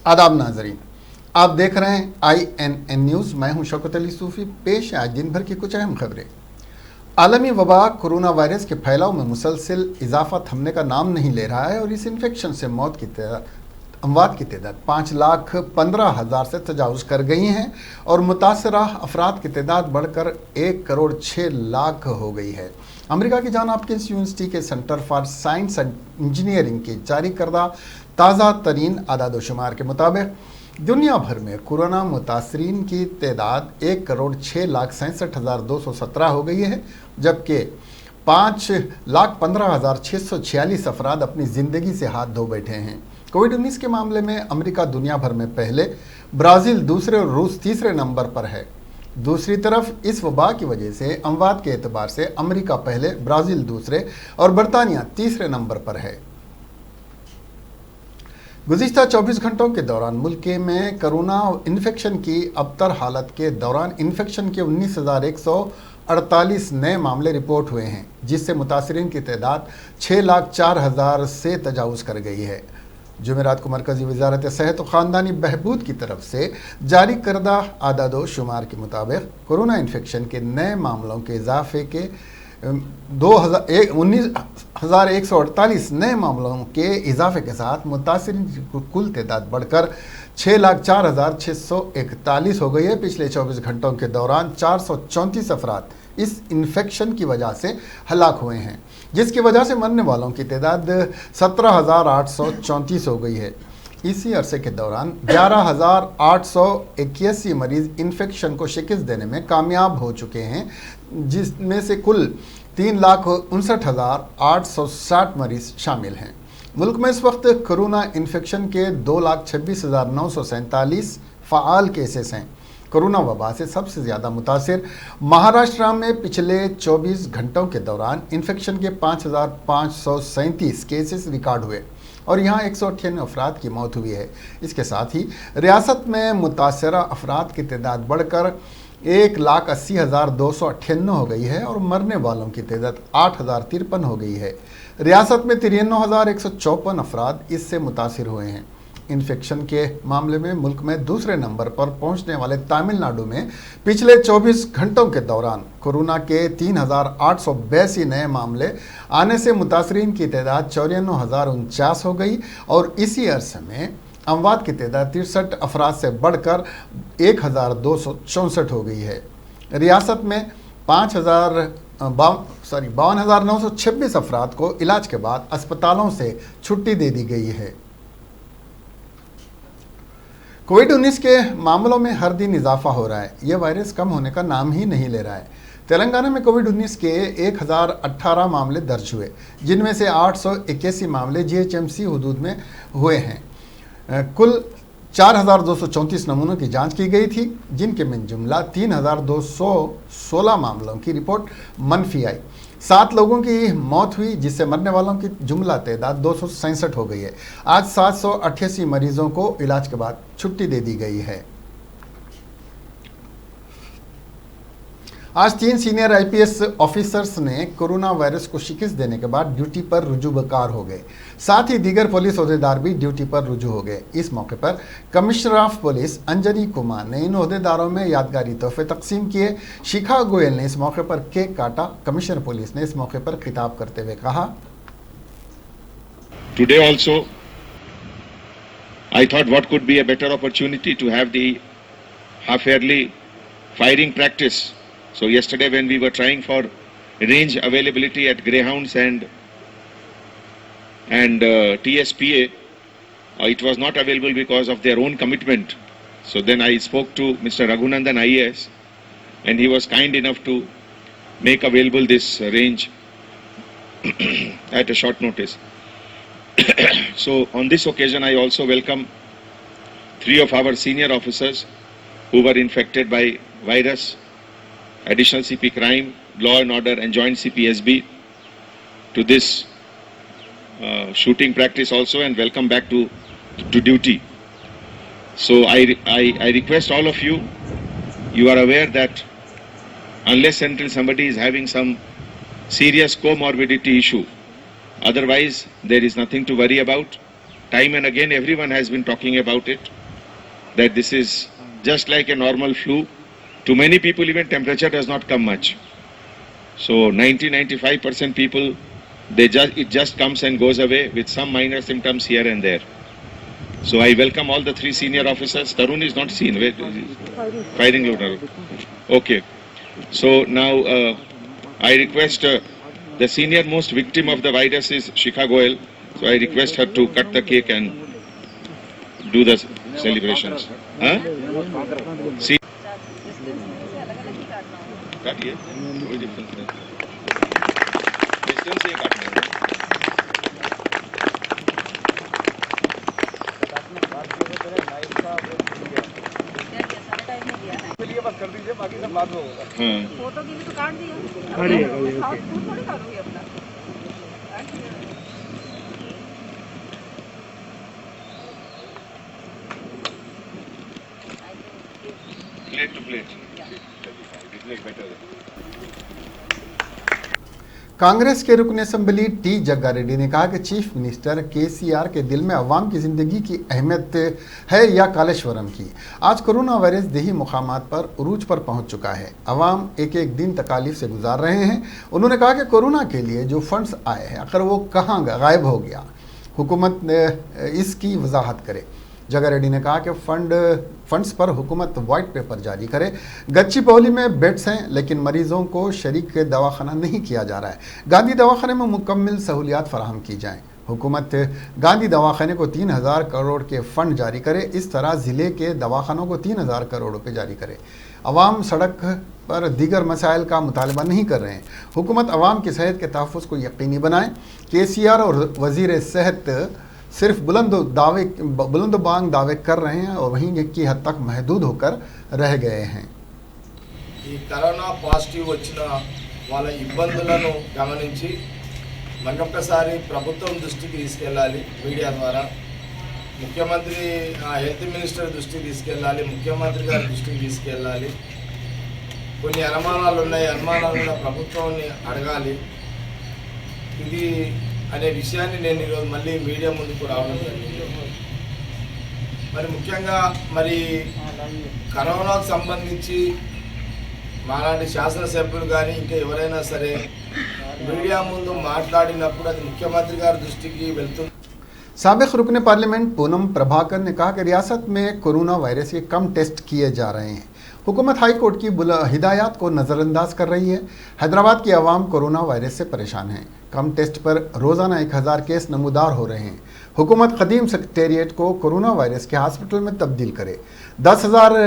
आदाब नाजरीन, आप देख रहे हैं INN न्यूज़। मैं हूं शौकत अली सूफ़ी। पेश है आज दिन भर की कुछ अहम खबरें। आलमी वबा कोरोना वायरस के फैलाव में मुसलसिल इजाफा थमने का नाम नहीं ले रहा है और इस इन्फेक्शन से अमवात की तादाद 5,15,000 से तजावुज़ कर गई हैं और मुतासरा अफराद की तादाद बढ़कर 1,06,00,000 हो गई है। अमेरिका की जॉन हॉपकिंस यूनिवर्सिटी के centre for science and engineering की जारी करदा ताज़ा तरीन आदादोशुमार के मुताबिक दुनिया भर में कोरोना मुतासरीन की तादाद 1,06,67,217 हो गई है, जबकि 5,15,646 अफराद अपनी ज़िंदगी से हाथ धो बैठे हैं। कोविड-19 के मामले में अमेरिका दुनिया भर में पहले, ब्राज़ील दूसरे और रूस तीसरे नंबर पर है। दूसरी तरफ इस वबा की वजह से अमवात के एतबार से अमेरिका पहले, ब्राज़ील दूसरे और बरतानिया तीसरे नंबर पर है। गुज़िश्ता 24 घंटों के दौरान मुल्क में कोरोना इन्फेक्शन की अबतर हालत के दौरान इन्फेक्शन के 19,148 नए मामले रिपोर्ट हुए हैं, जिससे मुतासरीन की तादाद 6,04,000 से तजावुज़ कर गई है। जुमेरात को मरकज़ी वज़ारत सेहत और ख़ानदानी बहबूद की तरफ से जारी करदा आदादो शुमार के मुताबिक कोरोना इन्फेक्शन के नए मामलों के इजाफे के 19,148 नए मामलों के इजाफे के साथ मुतासरीन की कुल तादाद बढ़कर 6,04,641 हो गई है। पिछले 24 घंटों के दौरान 434 अफराद इस इन्फेक्शन की वजह से हलाक हुए हैं, जिसकी वजह से मरने वालों की तादाद 17,834 हो गई है। इसी अरसे के दौरान 11,881 मरीज़ इन्फेक्शन को शिकस्त देने में कामयाब हो चुके हैं, जिसमें से कुल 3,59,860 मरीज़ शामिल हैं। मुल्क में इस वक्त कोरोना इन्फेक्शन के 2,26,947 फ़ाल केसेस हैं। कोरोना वबा से सबसे ज़्यादा मुतासिर महाराष्ट्र में पिछले 24 घंटों के दौरान इन्फेक्शन के 5,537 केसेस रिकॉर्ड हुए और यहाँ 198 अफराद की मौत हुई है। इसके साथ ही रियासत में मुतासरा अफराद की तादाद बढ़कर 1,80,298 हो गई है और मरने वालों की तादाद 8,053 हो गई है। रियासत में 93,154 अफराद इससे मुतासिर हुए हैं। इन्फेक्शन के मामले में मुल्क में दूसरे नंबर पर पहुंचने वाले तमिलनाडु में पिछले 24 घंटों के दौरान कोरोना के 3,882 नए मामले आने से मुतासरीन की तादाद 94,049 हो गई और इसी अरसे में अमवात की तादाद 63 अफराद से बढ़कर 1,264 हो गई है। रियासत में 52,926 अफराद को इलाज के बाद अस्पतालों से छुट्टी दे दी गई है। कोविड-19 के मामलों में हर दिन इजाफा हो रहा है। यह वायरस कम होने का नाम ही नहीं ले रहा है। तेलंगाना में कोविड-19 के 1,018 मामले दर्ज हुए, जिनमें से 881 मामले GHMC हुदूद में हुए हैं। कुल 4,234 नमूनों की जांच की गई थी, जिनके में जुमला 3,216 मामलों की रिपोर्ट मनफी आई। 7 लोगों की मौत हुई, जिससे मरने वालों की जुमला तादाद 267 हो गई है। आज 788 मरीजों को इलाज के बाद छुट्टी दे दी गई है। आज 3 सीनियर IPS ऑफिसर्स ने कोरोना वायरस को शिकस्त देने के बाद ड्यूटी पर रुजू बकार हो गए। साथ ही दीगर पुलिस ओहदेदार भी ड्यूटी पर रुजू हो गए। इस मौके पर commissioner of police Anjani Kumar ने इन ओहदेदारों में यादगारी तोहफे तकसीम किए। शिखा गोयल ने इस मौके पर केक काटा। कमिश्नर पुलिस ने इस मौके पर खिताब करते हुए कहा, Today also I thought what could be a better opportunity to have the half-yearly firing practice. So yesterday when we were trying for range availability at Greyhounds and TSPA, it was not available because of their own commitment. So then I spoke to Mr. Raghunandan IAS and he was kind enough to make available this range at a short notice. So on this occasion I also welcome 3 of our senior officers who were infected by virus, Additional CP Crime, Law and Order and Joint CP SB to this shooting practice also, and welcome back to duty. So I request all of you, you are aware that unless until somebody is having some serious comorbidity issue, otherwise there is nothing to worry about. time and again everyone has been talking about it, that this is just like a normal flu. To many people even temperature does not come much. So 90-95% people, it just comes and goes away with some minor symptoms here and there. So I welcome all the three senior officers. Tarun is not seen. Where is he? Firing loader. Okay. So now I request the senior most victim of the virus is Shikha Goyal. So I request her to cut the cake and do the celebrations. Huh? See? काटिए, कोई difference नहीं। Distance से काटना है। चलिए बस कर दीजिए, बाकी सब बाद में होगा। फोटो के लिए तो काट दिया। थोड़ी काटोगे अपना। Plate to plate. कांग्रेस के रुकन असम्बली टी जग्गा रेड्डी ने कहा कि चीफ मिनिस्टर केसीआर के दिल में अवाम की ज़िंदगी की अहमियत है या कालेश्वरम की। आज कोरोना वायरस देही मुकामात पर उरूज पर पहुंच चुका है। अवाम एक एक दिन तकालीफ से गुजार रहे हैं। उन्होंने कहा कि कोरोना के लिए जो फंड्स आए हैं आखिर वो कहाँ गायब हो गया, हुकूमत इसकी वजाहत करे। जग्गा रेड्डी ने कहा कि फंड्स पर हुकूमत वाइट पेपर जारी करे। गच्चीबौली में बेड्स हैं लेकिन मरीजों को शरीक दवाखाना नहीं किया जा रहा है। गांधी दवाखाने में मुकम्मल सहूलियात फराहम की जाएं। हुकूमत गांधी दवाखाने को 3000 करोड़ के फंड जारी करे। इस तरह ज़िले के दवाखानों को 3000 करोड़ रुपये जारी करे। अवाम सड़क पर दीगर मसाइल का मुतालबा नहीं कर रहे हैं। हुकूमत अवाम की सेहत के तहफ़्फ़ुज़ को यकीनी बनाए। केसीआर और वज़ीर सेहत सिर्फ बुलंद बांग दावे कर रहे हैं और वहीं की हद तक महदूद होकर रह गए हैं। ఈ కరోనా పాజిటివ్ వచ్చిన వాళ్ళ ఇబ్బందులను గమనించి మరొకసారి ప్రభుత్వం దృష్టికి తీసుకెళ్ళాలి, మీడియా ద్వారా ముఖ్యమంత్రి హెల్త్ మినిస్టర్ దృష్టికి తీసుకెళ్ళాలి, ముఖ్యమంత్రి గారి దృష్టికి తీసుకెళ్ళాలి। కొన్ని అనుమానాలు ఉన్నాయి, అనుమానాలను ప్రభుత్వాన్ని అడగాలి। ఇది అనే విషయాన్ని నేను ఈరోజు మళ్ళీ మీడియా ముందుకు రావడం జరిగింది। మరి ముఖ్యంగా మరి కరోనాకు సంబంధించి మాలాంటి శాసనసభ్యులు కానీ ఇంకా ఎవరైనా సరే మీడియా ముందు మాట్లాడినప్పుడు అది ముఖ్యమంత్రి గారి దృష్టికి వెళ్తుంది। साबिक रुकन पार्लियामेंट पूनम प्रभाकर ने कहा कि रियासत में कोरोना वायरस के कम टेस्ट किए जा रहे हैं। हुकूमत हाई कोर्ट की हिदायत को नज़रअंदाज कर रही है। हैदराबाद की आवाम कोरोना वायरस से परेशान है। कम टेस्ट पर रोज़ाना 1000 केस नमूदार हो रहे हैं। हुकूमत क़दीम सेक्रेटेरिएट को कोरोना वायरस के हॉस्पिटल में तब्दील करे। 10,000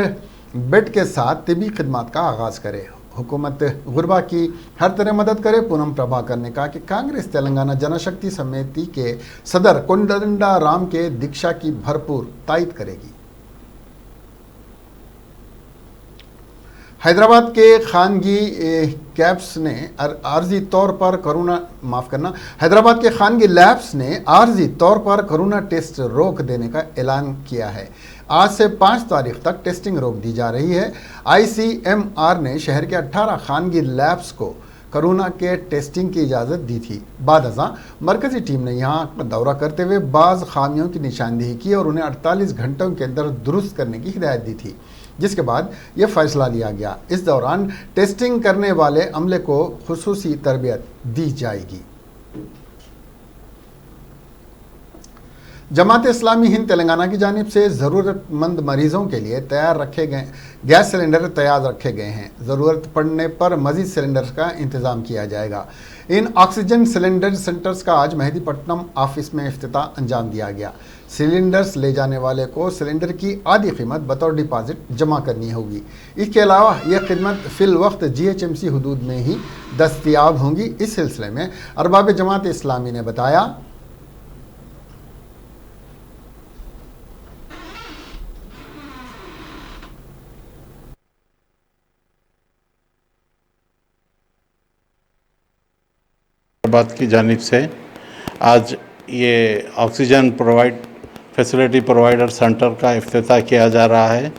बेड के साथ तिबी खिदमात का आगाज़ करे। हुकूमत गुरबा की हर तरह मदद करे। पूनम प्रभाकर ने कहा कि कांग्रेस तेलंगाना जनशक्ति समिति के सदर कोंडा राम के दीक्षा की भरपूर तायद करेगी। हैदराबाद के खानगी कैब्स ने आर्जी तौर पर हैदराबाद के खानगी लैब्स ने आर्जी तौर पर कोरोना टेस्ट रोक देने का ऐलान किया है। आज से 5 तारीख तक टेस्टिंग रोक दी जा रही है। ICMR ने शहर के 18 खानगी लैब्स को कोरोना के टेस्टिंग की इजाज़त दी थी। बाद अज़ां मरकज़ी टीम ने यहाँ पर दौरा करते हुए बाज़ खामियों की निशानदेही की और उन्हें 48 घंटों के अंदर दुरुस्त करने की हिदायत दी थी, जिसके बाद ये फैसला लिया गया। इस दौरान टेस्टिंग करने वाले अमले को खुसूसी तरबियत दी जाएगी। जमात इस्लामी हिंद तेलंगाना की जानिब से ज़रूरतमंद मरीज़ों के लिए गैस सिलेंडर तैयार रखे गए हैं। ज़रूरत पड़ने पर मज़ीद सिलेंडर्स का इंतज़ाम किया जाएगा। इन ऑक्सीजन सिलेंडर सेंटर्स का आज मेहदीपट्टनम ऑफिस में इफ्तिताह अंजाम दिया गया। सिलेंडर्स ले जाने वाले को सिलेंडर की आधी कीमत बतौर डिपॉजिट जमा करनी होगी। इसके अलावा यह खिदमत फ़िल वक्त GHMC हदूद में ही दस्तयाब होंगी। इस सिलसिले में अरबाब जमात इस्लामी ने बताया हैदराबाद की जानिब से आज ये ऑक्सीजन फैसिलिटी प्रोवाइडर सेंटर का इफ्तिताह किया जा रहा है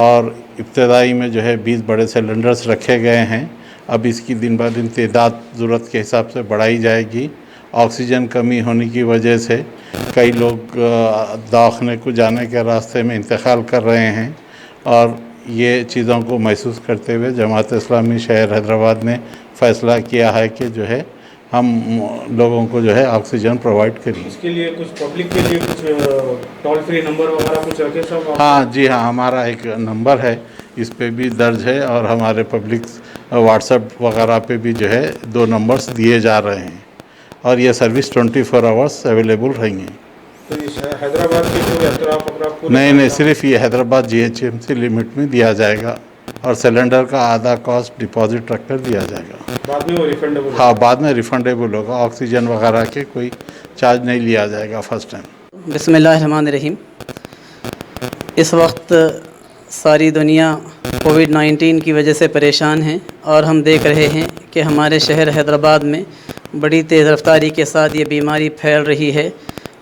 और इब्तदाई में जो है 20 बड़े सिलेंडर्स रखे गए हैं। अब इसकी दिन ब दिन तादाद ज़रूरत के हिसाब से बढ़ाई जाएगी ऑक्सीजन कमी होने की वजह से कई लोग दवाखाने को जाने के रास्ते में इंतकाल कर रहे हैं और ये चीज़ों को महसूस करते हुए जमात इस्लामी शहर हैदराबाद ने फ़ैसला किया है कि जो है हम लोगों को जो है ऑक्सीजन प्रोवाइड करें। इसके लिए कुछ पब्लिक के लिए कुछ टोल फ्री नंबर वगैरह कुछ रखे सब? हाँ जी हाँ, हमारा एक नंबर है, इस पे भी दर्ज है और हमारे पब्लिक व्हाट्सएप वगैरह पे भी जो है 2 नंबर्स दिए जा रहे हैं और ये सर्विस 24 आवर्स अवेलेबल रहेंगे। तो ये हैदराबाद के जो यात्रा नहीं, सिर्फ ये हैदराबाद GHMC लिमिट में दिया जाएगा और सिलेंडर का आधा कॉस्ट डिपॉजिट रख कर दिया जाएगा। बाद में वो रिफंडेबल? हाँ, बाद में रिफंडेबल होगा। ऑक्सीजन वगैरह के कोई चार्ज नहीं लिया जाएगा फर्स्ट टाइम। बिस्मिल्लाहिर्रहमानिर्रहीम। इस वक्त सारी दुनिया कोविड-19 की वजह से परेशान है और हम देख रहे हैं कि हमारे शहर हैदराबाद में बड़ी तेज़ रफ्तारी के साथ ये बीमारी फैल रही है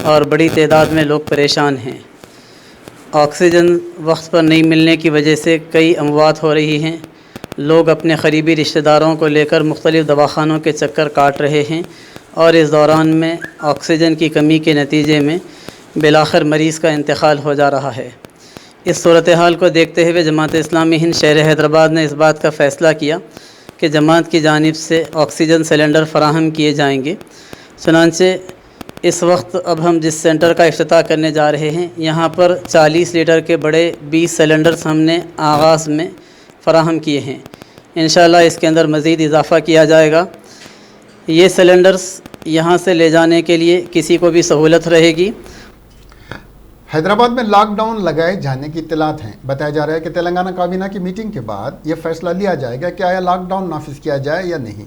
और बड़ी तादाद में लोग परेशान हैं। ऑक्सीजन वक्त पर नहीं मिलने की वजह से कई अमवात हो रही हैं। लोग अपने क़रीबी रिश्तेदारों को लेकर मुख्तलिफ़ दवाखानों के चक्कर काट रहे हैं और इस दौरान में ऑक्सीजन की कमी के नतीजे में बिलाखिर मरीज़ का इंतकाल हो जा रहा है। इस सूरत हाल को देखते हुए जमात इस्लामी हिंद शहर हैदराबाद ने इस बात का फ़ैसला किया कि जमात की जानिब से ऑक्सीजन सिलेंडर फ़राहम किए जाएंगे। चुनांचे इस वक्त अब हम जिस सेंटर का इफ्तिताह करने जा रहे हैं, यहाँ पर 40 लीटर के बड़े 20 सिलेंडर्स हमने आगाज़ में फ़राहम किए हैं। इंशाअल्लाह इसके अंदर मज़ीद इजाफ़ा किया जाएगा। ये सिलेंडर्स यहाँ से ले जाने के लिए किसी को भी सहूलत रहेगी। हैदराबाद में लॉकडाउन लगाए जाने की इत्तलात हैं। बताया जा रहा है कि तेलंगाना काबीना की मीटिंग के बाद यह फैसला लिया जाएगा कि आया लॉकडाउन नाफिज किया जाए या नहीं।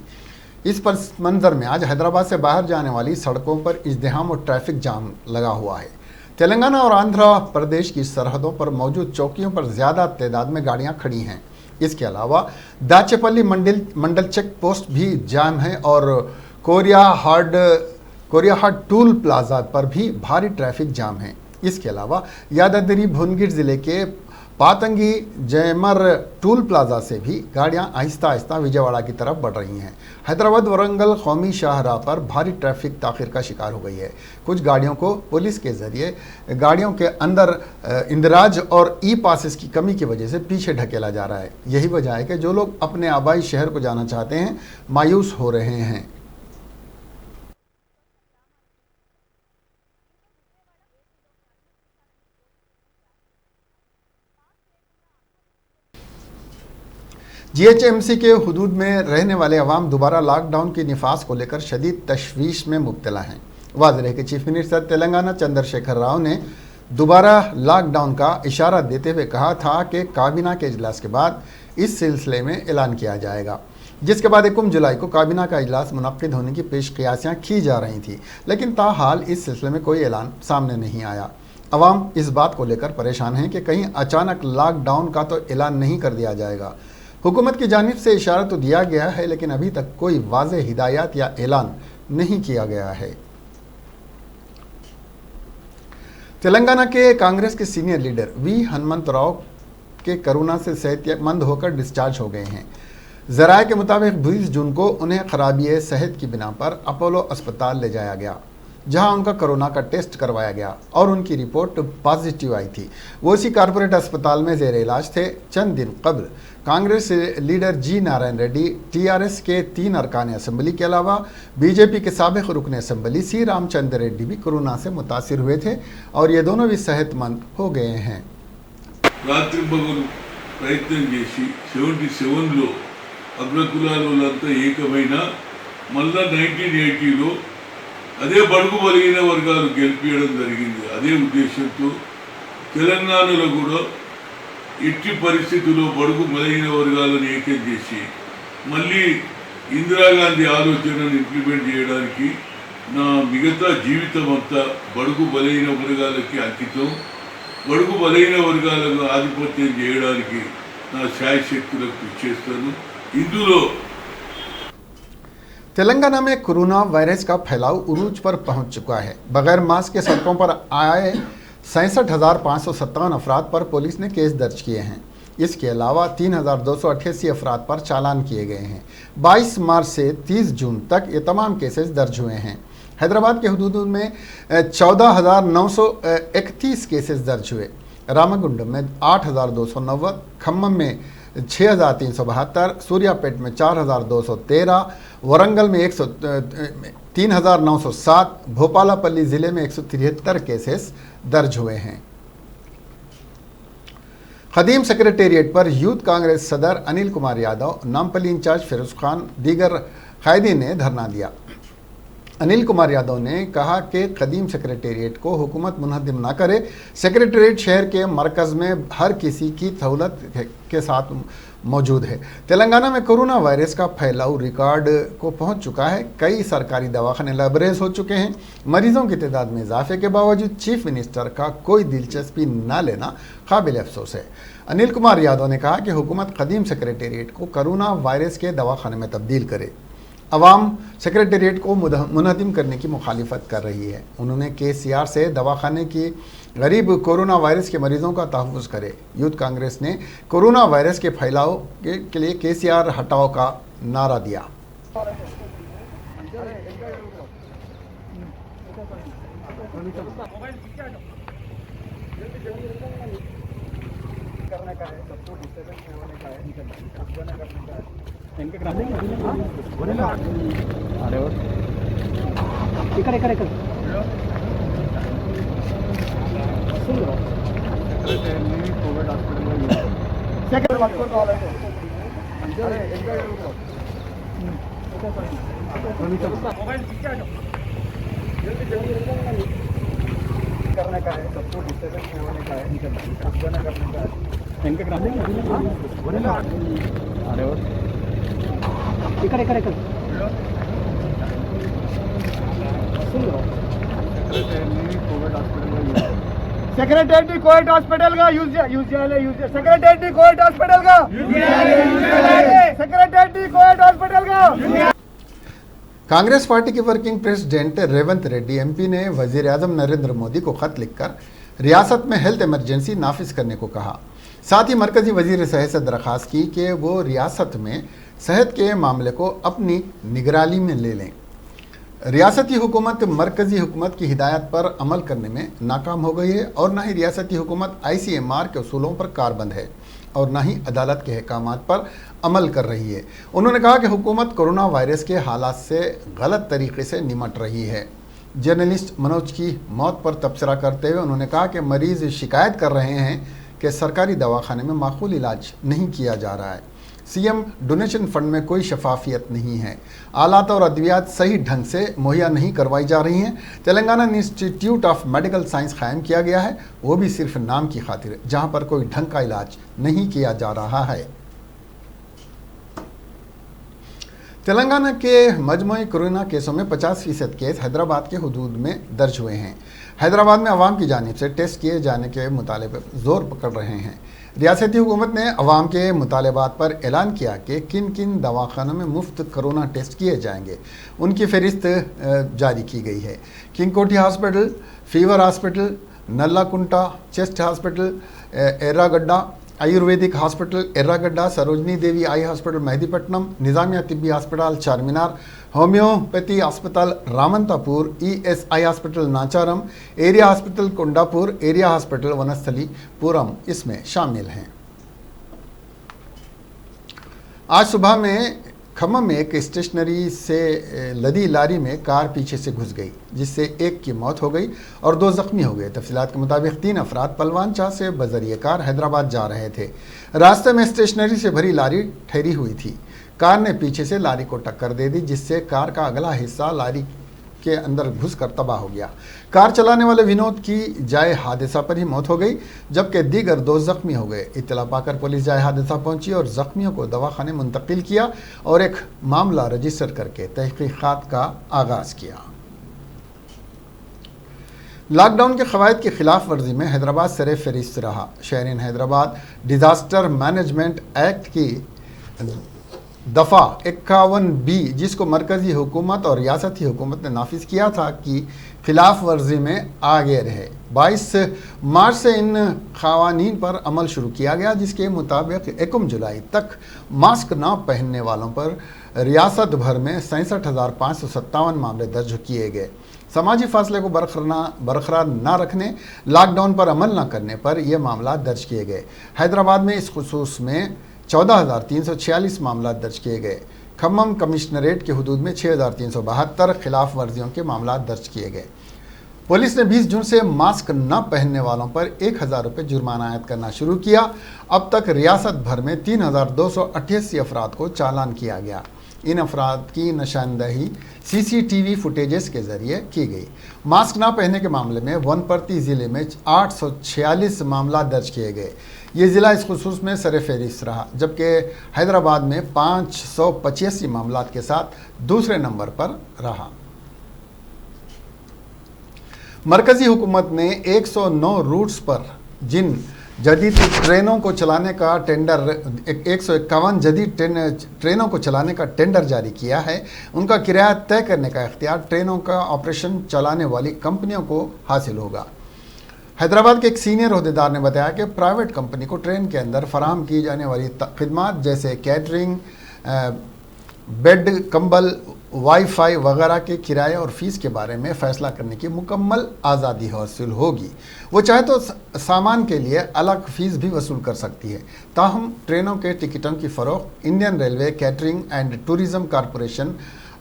इस पर मंजर में आज हैदराबाद से बाहर जाने वाली सड़कों पर इज़्दिहाम और ट्रैफिक जाम लगा हुआ है। तेलंगाना और आंध्र प्रदेश की सरहदों पर मौजूद चौकियों पर ज़्यादा तादाद में गाड़ियां खड़ी हैं। इसके अलावा दाचेपल्ली मंडल चेक पोस्ट भी जाम है और कोरियाहाट टूल प्लाजा पर भी भारी ट्रैफिक जाम है। इसके अलावा यादाद्री भुवनगिर ज़िले के पातंगी जयमर टूल प्लाजा से भी गाड़ियां आहिस्ता आहिस्ता विजयवाड़ा की तरफ बढ़ रही हैं। हैदराबाद वरंगल कौमी शाहराह पर भारी ट्रैफिक ताख़िर का शिकार हो गई है। कुछ गाड़ियों को पुलिस के ज़रिए गाड़ियों के अंदर इंदराज और ई पासेस की कमी की वजह से पीछे ढकेला जा रहा है। यही वजह है कि जो लोग अपने आबाई शहर को जाना चाहते हैं मायूस हो रहे हैं। GHMC के हुदूद में रहने वाले अवाम दोबारा लॉकडाउन की निफास को लेकर शदीद तशवीश में मुब्तला हैं। वाज़ेह है कि चीफ मिनिस्टर तेलंगाना चंद्रशेखर राव ने दोबारा लॉकडाउन का इशारा देते हुए कहा था कि काबीना के इजलास के बाद इस सिलसिले में ऐलान किया जाएगा, जिसके बाद 1 जुलाई को काबीना का इजलास मुनक्किद होने की पेशकयासियाँ की जा रही थी, लेकिन ताहाल इस सिलसिले में कोई ऐलान सामने नहीं आया। अवाम इस बात को लेकर परेशान हैं कि कहीं अचानक लॉकडाउन का तो ऐलान नहीं कर दिया जाएगा। हुकूमत की जानिब से इशारा तो दिया गया है, लेकिन अभी तक कोई वाज़ेह हिदायत या ऐलान नहीं किया गया है। तेलंगाना के कांग्रेस के सीनियर लीडर वी हनुमंतराव के कोरोना से सेहतमंद होकर डिस्चार्ज हो गए हैं। ज़राए के मुताबिक 20 जून को उन्हें खराबी सेहत की बिना पर अपोलो अस्पताल ले जाया गया, जहां उनका कोरोना का टेस्ट करवाया गया और उनकी रिपोर्ट पॉजिटिव आई थी। वो इसी कारपोरेट अस्पताल में ज़ेर इलाज थे। चंद दिन कबल कांग्रेस लीडर जी नारायण रेड्डी, TRS के 3 अरकान असम्बली के अलावा BJP के साबिक़ रुकन असम्बली सी रामचंद्र रेड्डी भी कोरोना से मुतासिर हुए थे और ये दोनों भी सेहतमंद हो गए हैं। రాత్రి పగలు ప్రయత్నం చేసి 77లో అగ్రకులాలంతా ఏకమైన మళ్ళా 1980లో అదే బడుగు బలిగిన వర్గాలు గెలిపించడం జరిగింది. అదే ఉద్దేశంతో తెలంగాణలో కూడా ఎట్టి పరిస్థితుల్లో బడుగు బలహీన వర్గాలను ఏకం చేసి మళ్ళీ ఇందిరాగాంధీ ఆలోచనను ఇంప్లిమెంట్ చేయడానికి నా మిగతా జీవితం అంతా బడుగు బలహీన వర్గాలకి అంకితం, బడుగు బలహీన వర్గాలకు ఆధిపత్యం చేయడానికి నా శాయశక్తులకు కృషి చేస్తాను. ఇందులో तेलंगाना में कोरोना वायरस का फैलाव उरूज पर पहुंच चुका है। बगैर मास्क के सड़कों पर आए 67,557 अफराद पर पुलिस ने केस दर्ज किए हैं। इसके अलावा 3,288 अफराद पर चालान किए गए हैं। 22 मार्च से 30 जून तक ये तमाम केसेस दर्ज हुए हैं। हैदराबाद के हुदूद में 14,931 केसेस दर्ज हुए। रामगुंडम में 8,290, खम्मम में 6,372, सूर्यापेट में 4,213, वरंगल में 3,907, भोपालापल्ली ज़िले में 173 केसेस दर्ज हुए हैं। खदीम सेक्रेटेरिएट पर यूथ कांग्रेस सदर अनिल कुमार यादव, नामपल्ली इंचार्ज फिरोज खान, दीगर कायदीन ने धरना दिया। अनिल कुमार यादव ने कहा कि खदीम सेक्रेटेरिएट को हुकूमत मुनहदिम ना करे। सेक्रेटेरिएट शहर के मरकज़ में हर किसी की सहूलत के साथ मौजूद है। तेलंगाना में कोरोना वायरस का फैलाव रिकॉर्ड को पहुंच चुका है। कई सरकारी दवाखाने लबरेज हो चुके हैं। मरीजों की तादाद में इजाफे के बावजूद चीफ मिनिस्टर का कोई दिलचस्पी न लेना काबिल अफसोस है। अनिल कुमार यादव ने कहा कि हुकूमत खदीम सेक्रेटेरिएट को कोरोना वायरस के दवाखाने में तब्दील करे। अवाम सेक्रेटेरिएट को मुनहदिम करने की मुखालिफत कर रही है। उन्होंने KCR से दवाखाने की गरीब कोरोना वायरस के मरीजों का तहफ़्फ़ुज़ करे। यूथ कांग्रेस ने कोरोना वायरस के फैलाव के लिए KCR हटाओ का नारा दिया। सेक्रेटरी कोविड हॉस्पिटल का यूज सेक्रेटरी कोविड हॉस्पिटल का सेक्रेटरी कोविड हॉस्पिटल का। कांग्रेस पार्टी के working president Revanth Reddy MP ने वजीर आजम नरेंद्र मोदी को खत लिखकर रियासत में हेल्थ इमरजेंसी नाफिज करने को कहा। साथ ही मरकजी वजीर सेहत से दरख्वास्त की कि वो रियासत में सेहत के मामले को अपनी निगरानी में ले लें। रियासती हुकूमत मरकजी हुकूमत की हिदायत पर अमल करने में नाकाम हो गई है और न ही रियासती हुकूमत ICMR के उसूलों पर कारबंद है और न ही अदालत के अहकामात पर अमल कर रही है। उन्होंने कहा कि हुकूमत कोरोना वायरस के हालात से गलत तरीके से निमट रही है। जर्नलिस्ट मनोज की मौत पर तबसरा करते हुए उन्होंने कहा कि मरीज़ शिकायत कर रहे हैं कि सरकारी दवाखाने में माकूल इलाज नहीं किया जा रहा है। CM डोनेशन फंड में कोई शफाफियत नहीं है। आलात और अद्वियात सही ढंग से मुहैया नहीं करवाई जा रही हैं। Telangana institute of medical science कायम किया गया है, वो भी सिर्फ नाम की खातिर, जहां पर कोई ढंग का इलाज नहीं किया जा रहा है। तेलंगाना के मजमूई कोरोना केसों में 50% केस हैदराबाद के हुदूद में दर्ज हुए हैं। हैदराबाद में अवाम की जानिब से टेस्ट किए जाने के मुताले पर जोर पकड़ रहे हैं। रियासती हुकूमत ने अवाम के मुतालबात पर ऐलान किया कि किन किन दवाखानों में मुफ्त कोरोना टेस्ट किए जाएंगे। उनकी फहरिस्त जारी की गई है। King Koti hospital, fever hospital, Nallakunta chest hospital Erragadda, Ayurvedic hospital Erragadda, Sarojini Devi eye hospital Mehdipatnam, Nizamia Tibbi अस्पताल चारमीनार, होम्योपैथी अस्पताल Ramanthapur, ESI hospital Nacharam, area hospital Kondapur, area hospital Vanasthalipuram इसमें शामिल हैं। आज सुबह में खम्मम में एक स्टेशनरी से लदी लारी में कार पीछे से घुस गई, जिससे एक की मौत हो गई और 2 जख्मी हो गए। तफसीलात के मुताबिक 3 अफराद पलवान शाह से बजरिए कार हैदराबाद जा रहे थे। रास्ते में स्टेशनरी से भरी लारी ठहरी हुई थी। कार ने पीछे से लारी को टक्कर दे दी, जिससे कार का अगला हिस्सा लारी के अंदर घुसकर तबाह हो गया। कार चलाने वाले विनोद की जाए हादसा पर ही मौत हो गई, जबकि दीगर 2 जख्मी हो गए। इत्तला पाकर पुलिस जाए हादसा पहुंची और जख्मियों को दवाखाने मुंतकिल किया और एक मामला रजिस्टर करके तहकीकात का आगाज किया। लॉकडाउन के क़वायद की खिलाफ वर्जी में हैदराबाद सरे फहरिस्त रहा। Shahreen Hyderabad disaster management act की दफ़ा 51B, जिसको मरकज़ी हुकूमत और रियासती हुकूमत ने नाफिज किया था, की खिलाफ वर्जी में आगे रहे। 22 मार्च से इन क़वानीन पर अमल शुरू किया गया, जिसके मुताबिक 1 जुलाई तक मास्क ना पहनने वालों पर रियासत भर में 67,557 मामले दर्ज किए गए। समाजी फासले को बरकरार न रखने, लॉकडाउन पर अमल न करने पर यह मामला दर्ज किए गए। हैदराबाद में इस खुसूस में 14,346 मामला दर्ज किए गए। खम्मम कमिश्नरेट के हदूद में 6,372 खिलाफ वर्जियों के मामला दर्ज किए गए। पुलिस ने 20 जून से मास्क न पहनने वालों पर 1,000 रुपये जुर्माना आयद करना शुरू किया। अब तक रियासत भर में 3,288 अफराद को चालान किया गया। इन अफराद की निशानदही CCTV फुटेजेस के जरिए की गई। मास्क न पहनने के मामले में वनपर्ती ज़िले में 846 मामला दर्ज किए गए। ये ज़िला इस खुसूस में सरफहरिस्त रहा, जबकि हैदराबाद में 585 मामला के साथ दूसरे नंबर पर रहा। मरकजी हुकूमत ने 109 रूट्स पर जिन जदीद ट्रेनों को चलाने का टेंडर 151 जदीद ट्रेनों को चलाने का टेंडर जारी किया है, उनका किराया तय करने का इख्तियार ट्रेनों का ऑपरेशन चलाने वाली कंपनियों को हासिल होगा। हैदराबाद के एक सीनियर ओहदेदार ने बताया कि प्राइवेट कंपनी को ट्रेन के अंदर फराहम की जाने वाली खिदमात जैसे कैटरिंग, बेड, कंबल, वाईफाई वगैरह के किराए और फीस के बारे में फ़ैसला करने की मुकम्मल आज़ादी हासिल होगी। वो चाहे तो सामान के लिए अलग फ़ीस भी वसूल कर सकती है। ताहम ट्रेनों के टिकटों की फ़रोख्त Indian railway catering and tourism corporation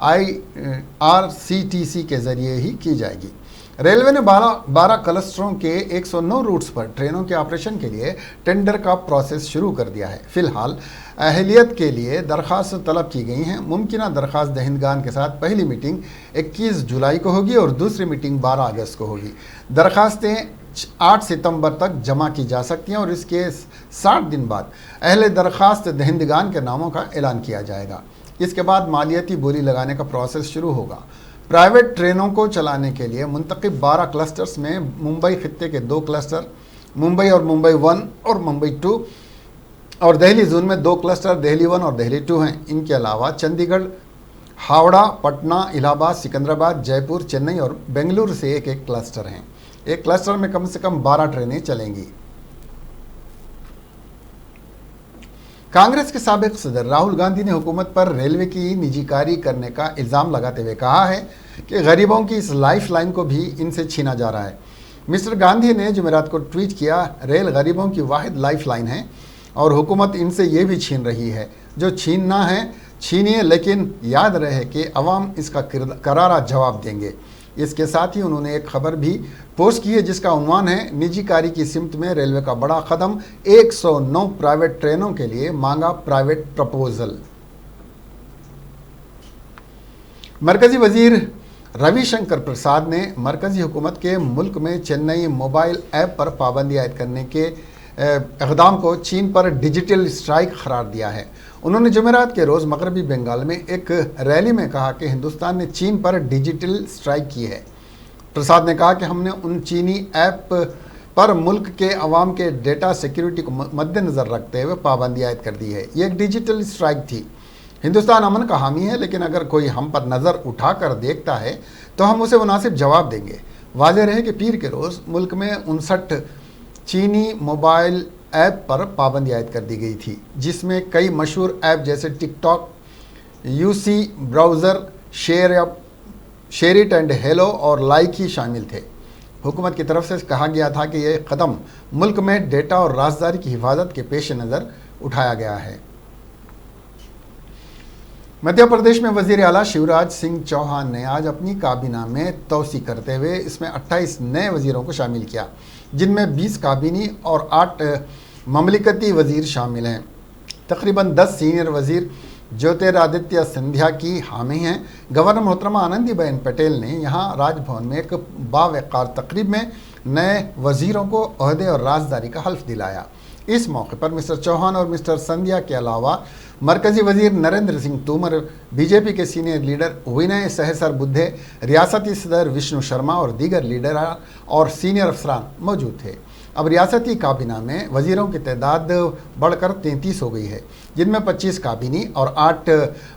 IRCTC के ज़रिए ही की जाएगी। रेलवे ने 12 क्लस्टरों के 109 रूट्स पर ट्रेनों के ऑपरेशन के लिए टेंडर का प्रोसेस शुरू कर दिया है। फ़िलहाल अहलियत के लिए दरख्वास्त तलब की गई हैं। मुमकिना दरख्वास्त दहिंदगान के साथ पहली मीटिंग 21 जुलाई को होगी और दूसरी मीटिंग 12 अगस्त को होगी। दरख्वास्तें 8 सितंबर तक जमा की जा सकती हैं और इसके 60 दिन बाद अहले दरख्वास्त दहिंदगान के नामों का ऐलान किया जाएगा। इसके बाद मालियाती बोली लगाने का प्रोसेस शुरू होगा। प्राइवेट ट्रेनों को चलाने के लिए मुंतखब 12 क्लस्टर्स में मुंबई खित्ते के 2 क्लस्टर, मुंबई और मुंबई 1 और मुंबई 2 और दिल्ली जोन में 2 क्लस्टर, दिल्ली 1 और दिल्ली 2 हैं। इनके अलावा चंडीगढ़, हावड़ा, पटना, इलाहाबाद, सिकंदराबाद, जयपुर, चेन्नई और बेंगलुरु से एक क्लस्टर हैं। एक क्लस्टर में कम से कम 12 ट्रेनें चलेंगी। कांग्रेस के साबिक सदर राहुल गांधी ने हुकूमत पर रेलवे की निजीकारी करने का इल्ज़ाम लगाते हुए कहा है कि गरीबों की इस लाइफ लाइन को भी इनसे छीना जा रहा है। मिस्टर गांधी ने जुमेरात को ट्वीट किया, रेल गरीबों की वाहिद लाइफ लाइन है और हुकूमत इनसे ये भी छीन रही है। जो छीनना है छीनिए, लेकिन याद रहे कि अवाम इसका करारा जवाब देंगे। इसके साथ ही उन्होंने एक खबर भी पोस्ट की है जिसका उन्वान है, निजीकारी की सिमत में रेलवे का बड़ा कदम, 109 प्राइवेट ट्रेनों के लिए मांगा प्राइवेट प्रपोजल। मरकजी वजीर रविशंकर प्रसाद ने मरकजी हुकूमत के मुल्क में चेन्नई मोबाइल ऐप पर पाबंदी आयद करने के इक़दाम को चीन पर डिजिटल स्ट्राइक करार दिया है। उन्होंने जुमेरात के रोज़ मगरबी बंगाल में एक रैली में कहा कि हिंदुस्तान ने चीन पर डिजिटल स्ट्राइक की है। प्रसाद ने कहा कि हमने उन चीनी ऐप पर मुल्क के अवाम के डेटा सिक्योरिटी को मद्देनज़र रखते हुए पाबंदी आयद कर दी है। ये एक डिजिटल स्ट्राइक थी। हिंदुस्तान अमन का हामी है, लेकिन अगर कोई हम पर नज़र उठा कर देखता है तो हम उसे मुनासिब जवाब देंगे। वाज़ेह रहे कि पीर के रोज़ मुल्क में 59 चीनी मोबाइल ऐप पर पाबंदी आयद कर दी गई थी, जिसमें कई मशहूर ऐप जैसे TikTok, UC browser, share it and hello और लाइक ही शामिल थे। हुकूमत की तरफ से कहा गया था कि यह कदम मुल्क में डेटा और राजदारी की हिफाजत के पेश नज़र उठाया गया है। मध्य प्रदेश में वज़ीर आला शिवराज सिंह चौहान ने आज अपनी काबीना में तोसी करते हुए इसमें 28 नए वज़ीरों को शामिल किया, जिनमें 20 काबीनी और 8 ममलिकती वज़ीर शामिल हैं। तकरीबन 10 सीनियर वज़ीर ज्योतिरादित्य सिंधिया की हामी हैं। गवर्नर मोहतरमा आनंदीबेन पटेल ने यहाँ राजभवन में एक बावकार तकरीब में नए वज़ीरों को ओहदे और राजदारी का हल्फ दिलाया। इस मौके पर मिस्टर चौहान और मिस्टर सिंधिया के अलावा मरकजी वज़ीर नरेंद्र सिंह तोमर, बीजेपी के सीनियर लीडर विनय सहसर बुद्धे, रियासती सदर विष्णु शर्मा और दीगर लीडर और सीनियर अफसरान मौजूद थे। अब रियासती काबीना में वज़ीरों की तादाद बढ़कर 33 हो गई है, जिनमें 25 काबीनी और 8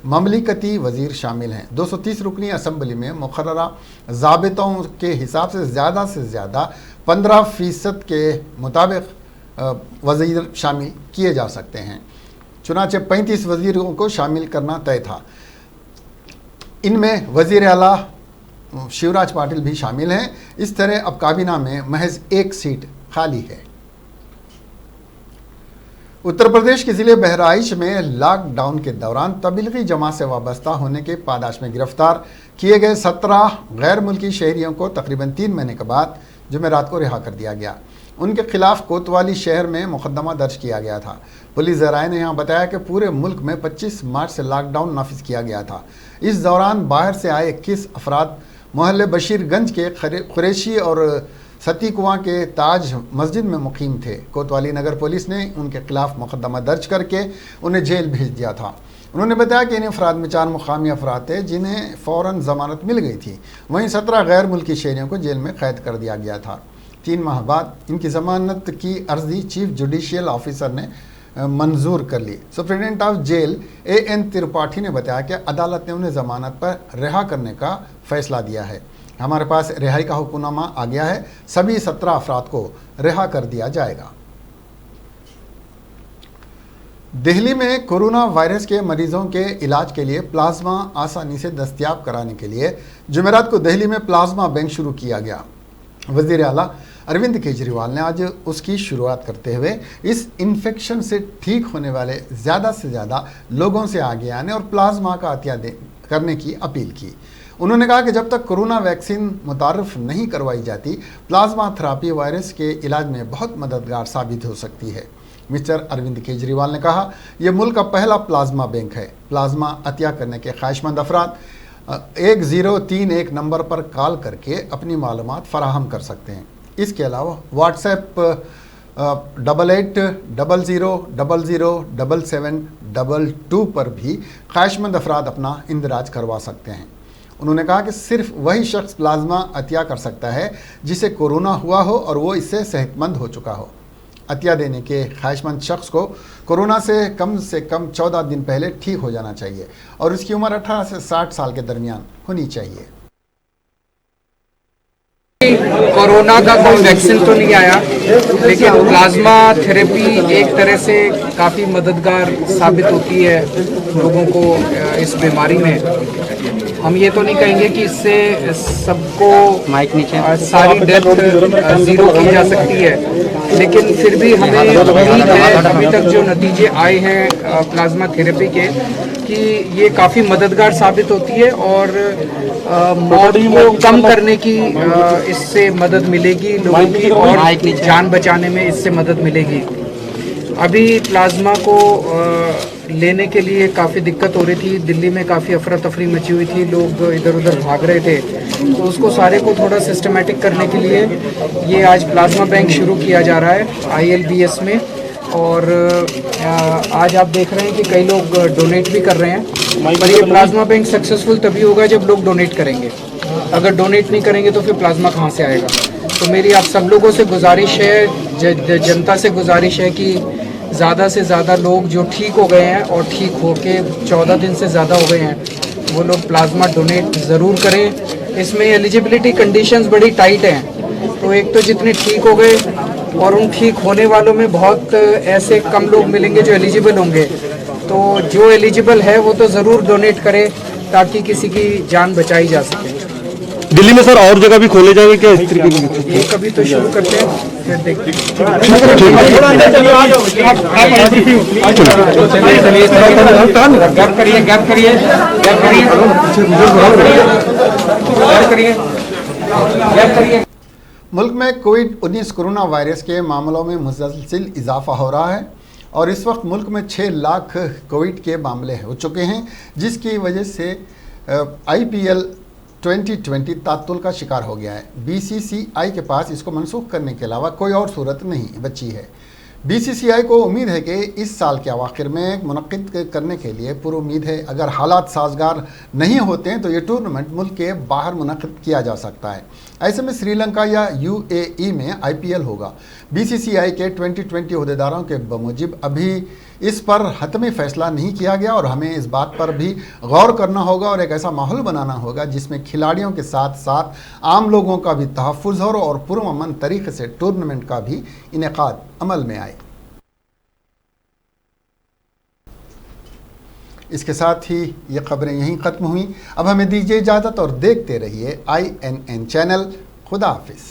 ममलिकती वज़ीर शामिल हैं। 230 रुकनी असम्बली में मुकर्ररा ज़ाबितों के हिसाब से ज़्यादा 15% के मुताबिक वज़ीर शामिल किए जा सकते हैं। चुनांचे 35 वज़ीरों को शामिल करना तय था। इनमें वज़ीर आला शिवराज पाटिल भी शामिल हैं। इस तरह अब काबीना में महज एक सीट खाली है। उत्तर प्रदेश के ज़िले बहराइच में लॉकडाउन के दौरान तबलीगी जमात से वाबस्ता होने के पादाश में गिरफ्तार किए गए 17 गैर मुल्की शहरियों को तकरीबन 3 महीने के बाद जुमेरात को रिहा कर दिया गया। उनके खिलाफ कोतवाली शहर में मुकदमा दर्ज किया गया था। पुलिस ज़राए ने यहाँ बताया कि पूरे मुल्क में 25 मार्च से लॉकडाउन नाफिज किया गया था। इस दौरान बाहर से आए 21 अफराद मोहल्ले बशीरगंज के कुरैशी और सती कुआं के ताज मस्जिद में मुकीम थे। कोतवाली नगर पुलिस ने उनके खिलाफ मुकदमा दर्ज करके उन्हें जेल भेज दिया था। उन्होंने बताया कि इन अफराद में 4 मुकामी अफराद थे जिन्हें फ़ौरन ज़मानत मिल गई थी। वहीं 17 गैर मुल्की शहरियों को जेल में कैद कर दिया गया था। 3 माह बाद इनकी ज़मानत की अर्जी चीफ जुडिशियल ऑफिसर ने मंजूर कर ली। Superintendent of jail AN Tripathi ने बताया कि अदालत ने उन्हें ज़मानत पर रिहा करने का फैसला दिया है। हमारे पास रिहाई का हुक्मनामा आ गया है। सभी 17 अफराद को रिहा कर दिया जाएगा। दिल्ली में कोरोना वायरस के मरीजों के इलाज के लिए प्लाज्मा आसानी से दस्तयाब कराने के लिए जुमेरात को दिल्ली में प्लाज्मा बैंक शुरू किया गया। वज़ीर आला अरविंद केजरीवाल ने आज उसकी शुरुआत करते हुए इस इन्फेक्शन से ठीक होने वाले ज़्यादा से ज़्यादा लोगों से आगे आने और प्लाज्मा का अतिया करने की अपील की। उन्होंने कहा कि जब तक कोरोना वैक्सीन मुतारफ़ नहीं करवाई जाती, प्लाज्मा थेरेपी वायरस के इलाज में बहुत मददगार साबित हो सकती है। मिस्टर अरविंद केजरीवाल ने कहा, यह मुल्क का पहला प्लाज्मा बैंक है। प्लाज्मा अतिया करने के ख्वाहिशमंद अफराद 1031 नंबर पर कॉल करके अपनी मालूमात फराहम कर सकते हैं। इसके अलावा व्हाट्सएप 8800007722 पर भी ख्वाहिशमंद अफराद अपना इंदराज करवा सकते हैं। उन्होंने कहा कि सिर्फ वही शख्स प्लाज्मा अतिया कर सकता है जिसे कोरोना हुआ हो और वो इससे सेहतमंद हो चुका हो। अतिया देने के ख्वाहिशमंद शख्स को कोरोना से कम 14 दिन पहले ठीक हो जाना चाहिए और उसकी उम्र 18 से 60 साल के दरमियान होनी चाहिए। कोरोना का कोई वैक्सीन तो नहीं आया, लेकिन प्लाज्मा थेरेपी एक तरह से काफ़ी मददगार साबित होती है लोगों को इस बीमारी में। हम ये तो नहीं कहेंगे कि इससे सबको सारी डेथ ज़ीरो की जा सकती है, लेकिन फिर भी हमें उम्मीद है अभी तक जो नतीजे आए हैं प्लाज्मा थेरेपी के कि ये काफ़ी मददगार साबित होती है और मौत को कम करने की इससे मदद मिलेगी लोगों की और जान बचाने में इससे मदद मिलेगी। अभी प्लाज्मा को लेने के लिए काफ़ी दिक्कत हो रही थी। दिल्ली में काफ़ी अफरा तफरी मची हुई थी, लोग इधर उधर भाग रहे थे, तो उसको सारे को थोड़ा सिस्टमेटिक करने के लिए ये आज प्लाज्मा बैंक शुरू किया जा रहा है ILBS में। और आज आप देख रहे हैं कि कई लोग डोनेट भी कर रहे हैं, पर ये प्लाज्मा बैंक सक्सेसफुल तभी होगा जब लोग डोनेट करेंगे। अगर डोनेट नहीं करेंगे तो फिर प्लाज्मा कहाँ से आएगा। तो मेरी आप सब लोगों से गुजारिश है, जनता से गुजारिश है कि ज़्यादा से ज़्यादा लोग जो ठीक हो गए हैं और ठीक होके 14 दिन से ज़्यादा हो गए हैं वो लोग प्लाज्मा डोनेट ज़रूर करें। इसमें एलिजिबिलिटी कंडीशंस बड़ी टाइट हैं, तो एक तो जितने ठीक हो गए और उन ठीक होने वालों में बहुत ऐसे कम लोग मिलेंगे जो एलिजिबल होंगे, तो जो एलिजिबल है वो तो ज़रूर डोनेट करे ताकि किसी की जान बचाई जा सके। दिल्ली में सर और जगह भी खोले जाएंगे क्या इस तरीके की? ये कभी तो शुरू करते हैं, फिर देखते हैं। मुल्क में कोविड-19 कोरोना वायरस के मामलों में मुसलसल इजाफा हो रहा है और इस वक्त मुल्क में 6 लाख कोविड के मामले हो चुके हैं, जिसकी वजह से IPL 2020 तात्तुल का शिकार हो गया है। BCCI के पास इसको मनसूख करने के अलावा कोई और सूरत नहीं बची है। BCCI को उम्मीद है कि इस साल के अवाखिर में मुनक्किद करने के लिए पूरी उम्मीद है। अगर हालात साजगार नहीं होते हैं तो ये टूर्नामेंट मुल्क के बाहर मुनक्किद किया जा सकता है। ऐसे में श्रीलंका या UAE में IPL होगा। BCCI के 2020 अहदेदारों के बमुजिब अभी इस पर हतमी फैसला नहीं किया गया और हमें इस बात पर भी गौर करना होगा और एक ऐसा माहौल बनाना होगा जिसमें खिलाड़ियों के साथ साथ आम लोगों का भी तहफ़्फ़ुज़ हो और पुरअमन तरीके से टूर्नामेंट का भी इनेकाद अमल में आए। इसके साथ ही ये खबरें यहीं ख़त्म हुई। अब हमें दीजिए इजाज़त और देखते रहिए INN चैनल। खुदा हाफिज़।